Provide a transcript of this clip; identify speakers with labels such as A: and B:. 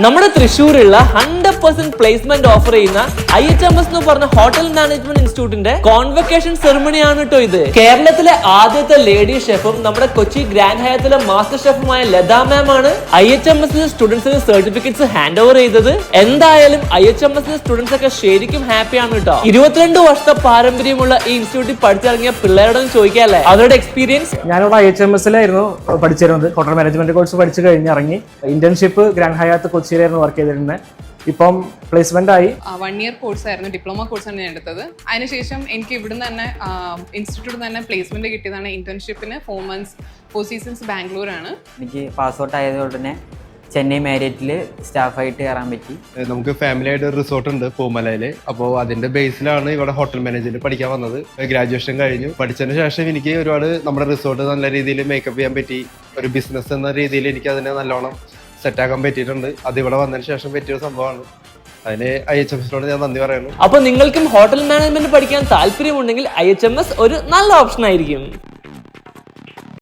A: നമ്മുടെ തൃശ്ശൂരുള്ള 100% placement offer ചെയ്യുന്ന IHMS എന്ന് പറഞ്ഞ ഹോട്ടൽ മാനേജ്മെന്റ് ഇൻസ്റ്റിറ്റ്യൂട്ടിന്റെ കോൺവക്കേഷൻ സെറിമണി ആണ് കേട്ടോ ഇത്. കേരളത്തിലെ ആദ്യത്തെ ലേഡി ഷെഫും നമ്മുടെ കൊച്ചി ഗ്രാൻഡ് ഹയത്തിലെ മാസ്റ്റർ ഷെഫുമായ ലത മാം ആണ് IHMS സ്റ്റുഡൻസിന് സർട്ടിഫിക്കറ്റ്സ് ഹാൻഡ് ഓവർ ചെയ്തത്. എന്തായാലും IHMS സ്റ്റുഡൻസ് ഒക്കെ ശരിക്കും ഹാപ്പിയാണ് കേട്ടോ. 22 വർഷത്തെ പാരമ്പര്യമുള്ള ഈ ഇൻസ്റ്റിറ്റ്യൂട്ടിൽ പഠിച്ചിറങ്ങിയ പിള്ളേരോടും ചോദിക്കാല്ലേ അവരുടെ എക്സ്പീരിയൻസ്.
B: ഞാനിവിടെ IHMS-ലായിരുന്നു പഠിച്ചിരുന്നത്. ഹോട്ടൽ മാനേജ്മെന്റ് കോഴ്സ് പഠിച്ചു കഴിഞ്ഞിറങ്ങി ഇന്റേൺഷിപ്പ് ഗ്രാൻഡ് ഹയാത്ത് കൊച്ചിയിലായിരുന്നു വർക്ക് ചെയ്തിരുന്നത്. ഇപ്പം പ്ലേസ്മെന്റ് ആയി.
C: 1 ഇയർ കോഴ്സ് ആയിരുന്നു, ഡിപ്ലോമ കോഴ്സാണ് ഞാൻ എടുത്തത്. അതിനുശേഷം എനിക്ക് ഇവിടുന്ന് തന്നെ ഇൻസ്റ്റിറ്റ്യൂട്ടിൽ തന്നെ പ്ലേസ്മെന്റ് കിട്ടിയതാണ് ഇന്റേൺഷിപ്പിന് 4 months 4 seasons ബാംഗ്ലൂരാണ്.
D: എനിക്ക് പാസ്ഔട്ട് ആയതുകൊണ്ട് തന്നെ ചെന്നൈ മാരിയറ്റിൽ സ്റ്റാഫായിട്ട് കയറാൻ പറ്റി.
E: നമുക്ക് ഫാമിലി ആയിട്ട് ഒരു റിസോർട്ട് ഉണ്ട് പൂമലയിൽ. അപ്പോൾ അതിന്റെ ബേസിലാണ് ഇവിടെ ഹോട്ടൽ മാനേജ്മെന്റ് പഠിക്കാൻ വന്നത്. ഗ്രാജുവേഷൻ കഴിഞ്ഞു. പഠിച്ചതിന് ശേഷം എനിക്ക് ഒരുപാട് നമ്മുടെ റിസോർട്ട് നല്ല രീതിയിൽ മേക്കപ്പ് ചെയ്യാൻ പറ്റി. ഒരു ബിസിനസ് എന്ന രീതിയിൽ എനിക്ക് അതിനെ നല്ലോണം സെറ്റാക്കാൻ പറ്റിയിട്ടുണ്ട്. അത് ഇവിടെ വന്നതിന് ശേഷം പറ്റിയ സംഭവമാണ്. അതിന് IHMS-നോട് ഞാൻ നന്ദി പറയുന്നു.
A: അപ്പൊ നിങ്ങൾക്കും ഹോട്ടൽ മാനേജ്മെന്റ് പഠിക്കാൻ താല്പര്യമുണ്ടെങ്കിൽ IHMS ഒരു നല്ല ഓപ്ഷൻ ആയിരിക്കും.